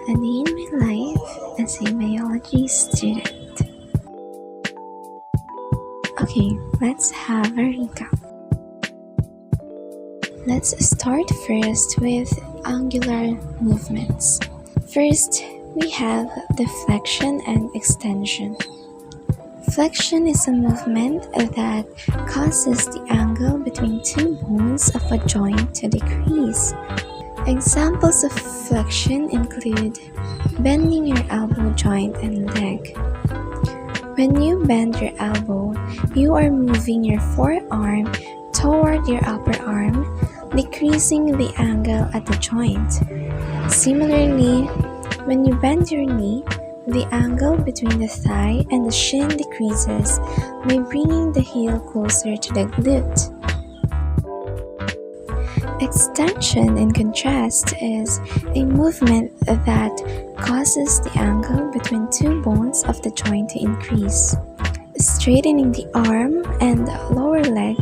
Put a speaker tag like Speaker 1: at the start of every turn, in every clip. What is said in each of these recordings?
Speaker 1: A day in my life as a biology student. Okay, let's have a recap. Let's start first with angular movements. First, we have the flexion and extension. Flexion is a movement that causes the angle between two bones of a joint to decrease. Examples of flexion include bending your elbow joint and leg. When you bend your elbow, you are moving your forearm toward your upper arm, decreasing the angle at the joint. Similarly, when you bend your knee, the angle between the thigh and the shin decreases by bringing the heel closer to the glute. Extension, in contrast, is a movement that causes the angle between two bones of the joint to increase. Straightening the arm and lower leg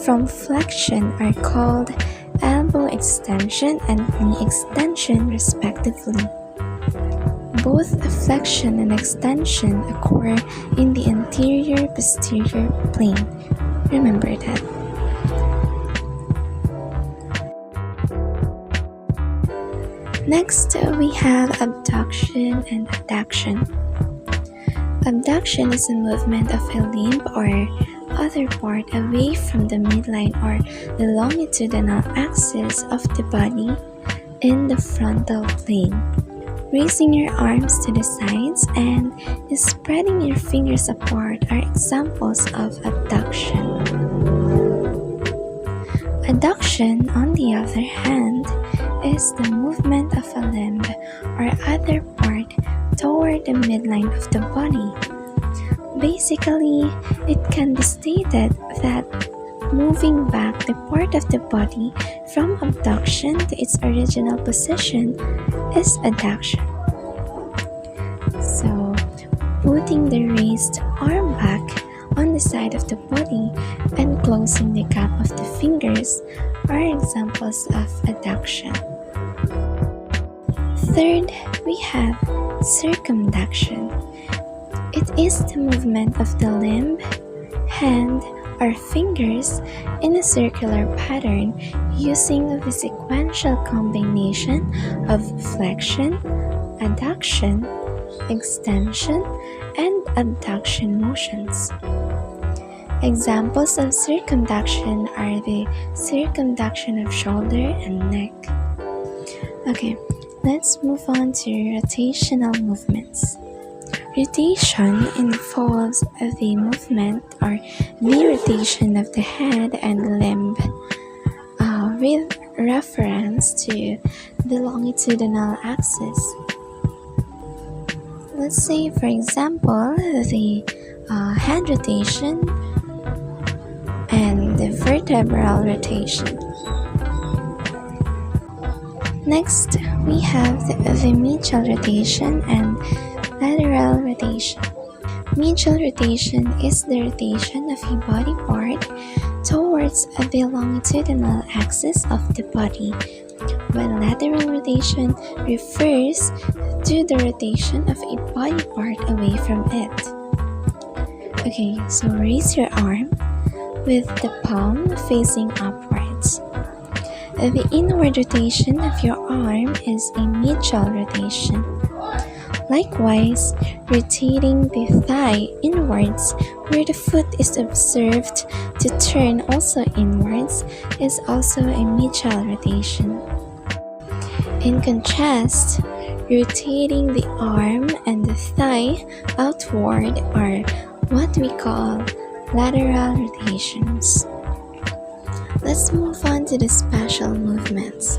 Speaker 1: from flexion are called elbow extension and knee extension, respectively. Both flexion and extension occur in the anterior-posterior plane. Remember that. Next, we have abduction and adduction. Abduction is a movement of a limb or other part away from the midline or the longitudinal axis of the body in the frontal plane. Raising your arms to the sides and spreading your fingers apart are examples of abduction. Adduction, on the other hand, is the movement of a limb or other part toward the midline of the body. Basically, it can be stated that moving back the part of the body from abduction to its original position is adduction. So, putting the raised arm back on the side of the body and closing the gap of the fingers are examples of adduction. Third, we have circumduction. It is the movement of the limb, hand, or fingers in a circular pattern using the sequential combination of flexion, adduction, extension, and abduction motions. Examples of circumduction are the circumduction of shoulder and neck. Okay, let's move on to rotational movements. Rotation involves the movement or the rotation of the head and limb with reference to the longitudinal axis. Let's say, for example, the head rotation and the vertebral rotation. Next, we have the medial rotation and lateral rotation. Medial rotation is the rotation of a body part towards the longitudinal axis of the body, while lateral rotation refers to the rotation of a body part away from it. Okay, so raise your arm with the palm facing upwards. The inward rotation of your arm is a medial rotation. Likewise, rotating the thigh inwards where the foot is observed to turn also inwards is also a medial rotation. In contrast, rotating the arm and the thigh outward are what we call lateral rotations. Let's move on to the special movements.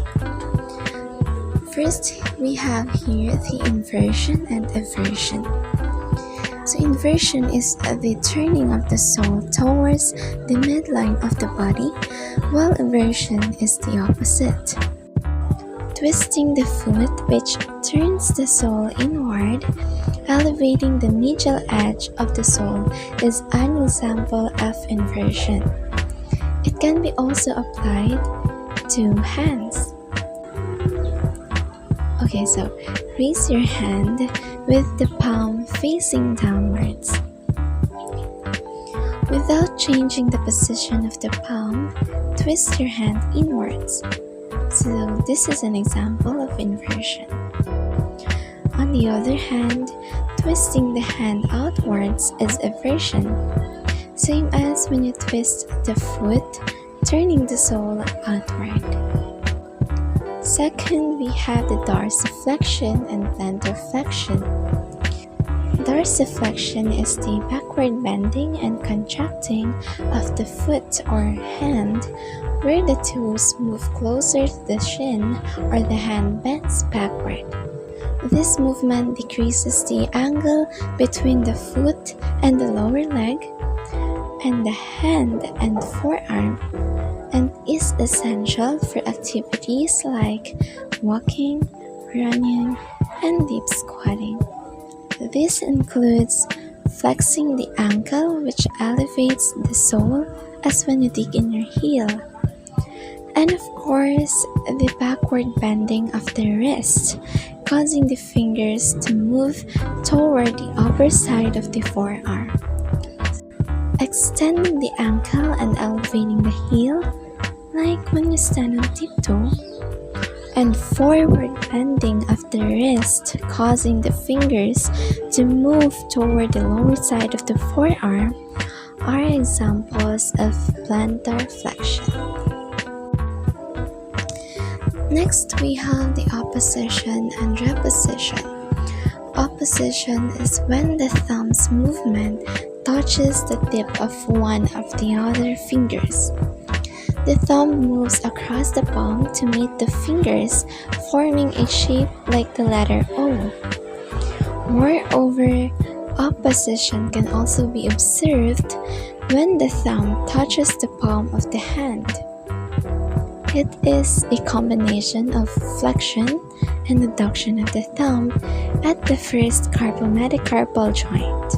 Speaker 1: First, we have here the inversion and eversion. So inversion is the turning of the sole towards the midline of the body, while eversion is the opposite. Twisting the foot, which turns the sole inward, elevating the medial edge of the sole, is an example of inversion. It can be also applied to hands. Okay, so raise your hand with the palm facing downwards. Without changing the position of the palm, twist your hand inwards. So this is an example of inversion. On the other hand, twisting the hand outwards is eversion, same as when you twist the foot, turning the sole outward. Second, we have the dorsiflexion and plantarflexion. Dorsiflexion is the backward bending and contracting of the foot or hand, where the toes move closer to the shin or the hand bends backward. This movement decreases the angle between the foot and the lower leg and the hand and forearm, and is essential for activities like walking, running, and deep squatting. This includes flexing the ankle, which elevates the sole as when you dig in your heel, and of course the backward bending of the wrist, causing the fingers to move toward the upper side of the forearm. Extending the ankle and elevating the heel, like when you stand on tiptoe, and forward bending of the wrist, causing the fingers to move toward the lower side of the forearm, are examples of plantar flexion. Next, we have the opposition and reposition. Opposition is when the thumb's movement touches the tip of one of the other fingers. The thumb moves across the palm to meet the fingers, forming a shape like the letter O. Moreover, opposition can also be observed when the thumb touches the palm of the hand. It is a combination of flexion and adduction of the thumb at the first carpometacarpal joint.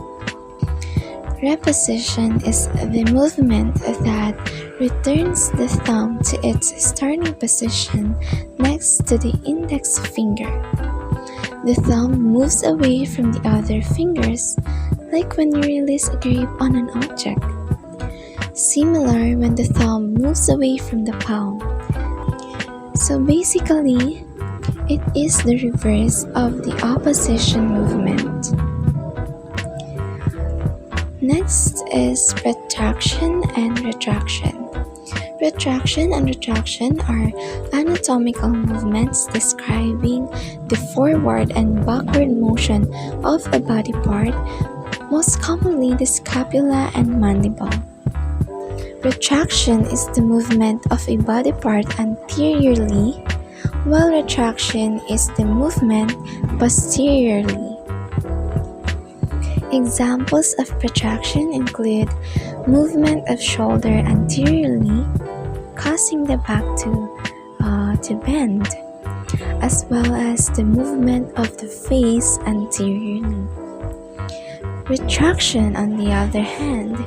Speaker 1: Reposition is the movement that returns the thumb to its starting position next to the index finger. The thumb moves away from the other fingers, like when you release a grip on an object. Similar when the thumb moves away from the palm. So basically, it is the reverse of the opposition movement. Next is retraction and retraction. Retraction and retraction are anatomical movements describing the forward and backward motion of a body part, most commonly the scapula and mandible. Retraction is the movement of a body part anteriorly, while retraction is the movement posteriorly. Examples of retraction include movement of shoulder anteriorly, causing the back to bend, as well as the movement of the face anteriorly. Retraction, on the other hand,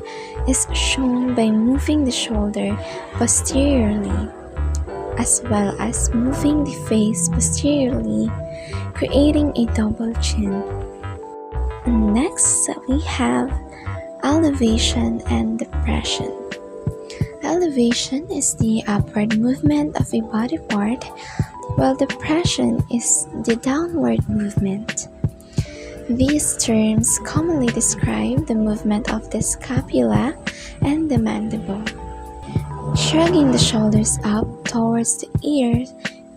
Speaker 1: is shown by moving the shoulder posteriorly, as well as moving the face posteriorly, creating a double chin. Next, we have elevation and depression. Elevation is the upward movement of a body part, while depression is the downward movement. These terms commonly describe the movement of the scapula and the mandible. Shrugging the shoulders up towards the ears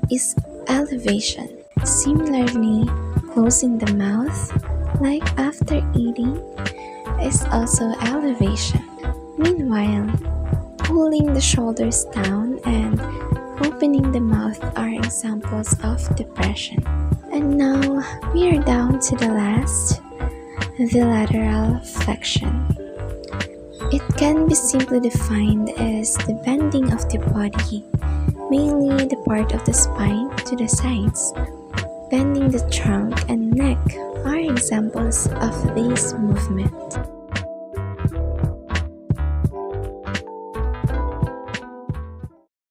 Speaker 1: is elevation. Similarly, closing the mouth, like after eating, is also elevation. Meanwhile, pulling the shoulders down and opening the mouth are examples of depression. And now we are down to the last, the lateral flexion. It can be simply defined as the bending of the body, mainly the part of the spine to the sides. Bending the trunk and neck are examples of this movement.